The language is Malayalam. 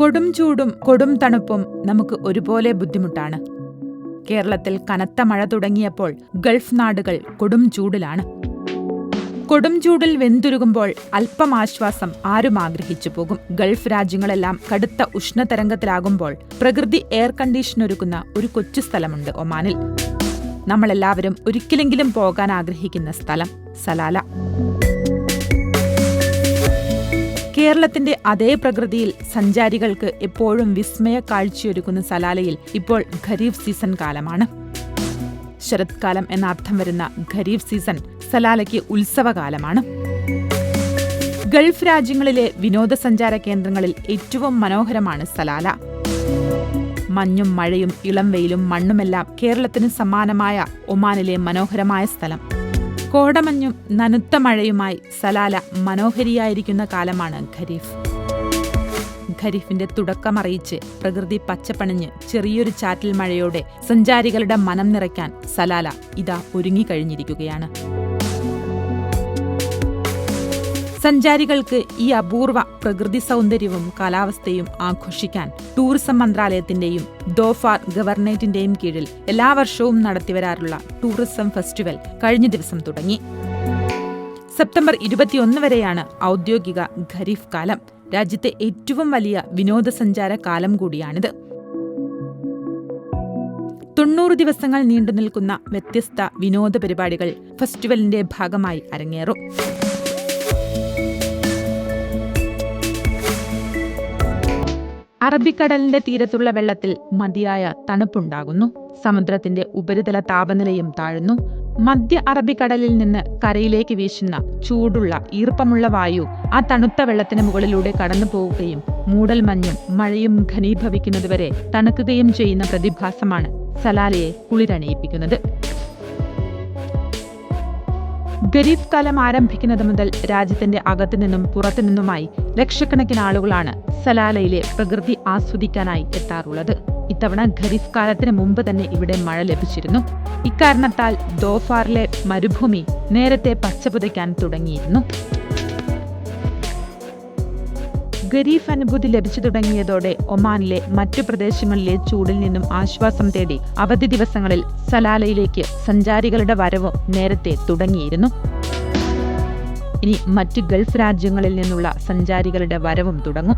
കൊടും ചൂടും കൊടും തണുപ്പും നമുക്ക് ഒരുപോലെ ബുദ്ധിമുട്ടാണ്. കേരളത്തിൽ കനത്ത മഴ തുടങ്ങിയപ്പോൾ ഗൾഫ് നാടുകൾ കൊടും ചൂടിലാണ്. കൊടും ചൂടിൽ വെന്തുരുകുമ്പോൾ അല്പം ആശ്വാസം ആരും ആഗ്രഹിച്ചു പോകും. ഗൾഫ് രാജ്യങ്ങളെല്ലാം കടുത്ത ഉഷ്ണതരംഗത്തിലാകുമ്പോൾ പ്രകൃതി എയർ കണ്ടീഷൻ ഒരുക്കുന്ന ഒരു കൊച്ചു സ്ഥലമുണ്ട് ഒമാനിൽ. നമ്മളെല്ലാവരും ഒരിക്കലെങ്കിലും പോകാൻ ആഗ്രഹിക്കുന്ന സ്ഥലം സലാല. കേരളത്തിന്റെ അതേ പ്രകൃതിയിൽ സഞ്ചാരികൾക്ക് എപ്പോഴും വിസ്മയ കാഴ്ചയൊരുക്കുന്ന സലാലയിൽ ഇപ്പോൾ ഖരീഫ് സീസൺ കാലമാണ്. ശരത്കാലം എന്ന അർത്ഥം വരുന്ന ഖരീഫ് സീസൺ സലാലയ്ക്ക് ഉത്സവകാലമാണ്. ഗൾഫ് രാജ്യങ്ങളിലെ വിനോദസഞ്ചാര കേന്ദ്രങ്ങളിൽ ഏറ്റവും മനോഹരമാണ് സലാല. മഞ്ഞും മഴയും ഇളം വെയിലും മണ്ണുമെല്ലാം കേരളത്തിന് സമാനമായ ഒമാനിലെ മനോഹരമായ സ്ഥലം. കോടമഞ്ഞും നനുത്ത മഴയുമായി സലാല മനോഹരിയായിരിക്കുന്ന കാലമാണ് ഖരീഫ്. ഖരീഫിന്റെ തുടക്കമറിയിച്ച് പ്രകൃതി പച്ചപ്പണിഞ്ഞ് ചെറിയൊരു ചാറ്റൽ മഴയോടെ സഞ്ചാരികളുടെ മനം നിറയ്ക്കാൻ സലാല ഇതാ ഒരുങ്ങിക്കഴിഞ്ഞിരിക്കുകയാണ്. സഞ്ചാരികൾക്ക് ഈ അപൂർവ പ്രകൃതി സൗന്ദര്യവും കാലാവസ്ഥയും ആഘോഷിക്കാൻ ടൂറിസം മന്ത്രാലയത്തിന്റെയും ദോഫാർ ഗവർണറേറ്റിന്റെയും കീഴിൽ എല്ലാ വർഷവും നടത്തിവരാറുള്ള ടൂറിസം ഫെസ്റ്റിവൽ കഴിഞ്ഞ ദിവസം തുടങ്ങി. സെപ്റ്റംബർ 21 വരെയാണ് ഔദ്യോഗിക ഖരീഫ് കാലം. രാജ്യത്തെ ഏറ്റവും വലിയ വിനോദസഞ്ചാര കാലം കൂടിയാണിത്. 90 ദിവസങ്ങൾ നീണ്ടുനിൽക്കുന്ന വ്യത്യസ്ത വിനോദ പരിപാടികൾ ഫെസ്റ്റിവലിന്റെ ഭാഗമായി അരങ്ങേറും. അറബിക്കടലിന്റെ തീരത്തുള്ള വെള്ളത്തിൽ മതിയായ തണുപ്പുണ്ടാകുന്നു. സമുദ്രത്തിന്റെ ഉപരിതല താപനിലയും താഴുന്നു. മധ്യ അറബിക്കടലിൽ നിന്ന് കരയിലേക്ക് വീശുന്ന ചൂടുള്ള ഈർപ്പമുള്ള വായു ആ തണുത്ത വെള്ളത്തിന് മുകളിലൂടെ കടന്നു പോവുകയും മൂടൽമഞ്ഞും മഴയും ഘനീഭവിക്കുന്നതുവരെ തണുക്കുകയും ചെയ്യുന്ന പ്രതിഭാസമാണ് സലാലയെ കുളിരണിയിപ്പിക്കുന്നത്. ഖരീഫ് കാലം ആരംഭിക്കുന്നത് മുതൽ രാജ്യത്തിന്റെ അകത്തുനിന്നും പുറത്തുനിന്നുമായി ലക്ഷക്കണക്കിന് ആളുകളാണ് സലാലയിലെ പ്രകൃതി ആസ്വദിക്കാനായി എത്താറുള്ളത്. ഇത്തവണ ഖരീഫ് കാലത്തിന് മുമ്പ് തന്നെ ഇവിടെ മഴ ലഭിച്ചിരുന്നു. ഇക്കാരണത്താൽ ദോഫാറിലെ മരുഭൂമി നേരത്തെ പച്ചപുതയ്ക്കാൻ തുടങ്ങിയിരുന്നു. ഖരീഫ് അനുഭൂതി ലഭിച്ചു തുടങ്ങിയതോടെ ഒമാനിലെ മറ്റു പ്രദേശങ്ങളിലെ ചൂടിൽ നിന്നും ആശ്വാസം തേടി അവധി ദിവസങ്ങളിൽ സലാലയിലേക്ക് സഞ്ചാരികളുടെ വരവും നേരത്തെ തുടങ്ങിയിരുന്നു. ഇനി മറ്റ് ഗൾഫ് രാജ്യങ്ങളിൽ നിന്നുള്ള സഞ്ചാരികളുടെ വരവും തുടങ്ങും.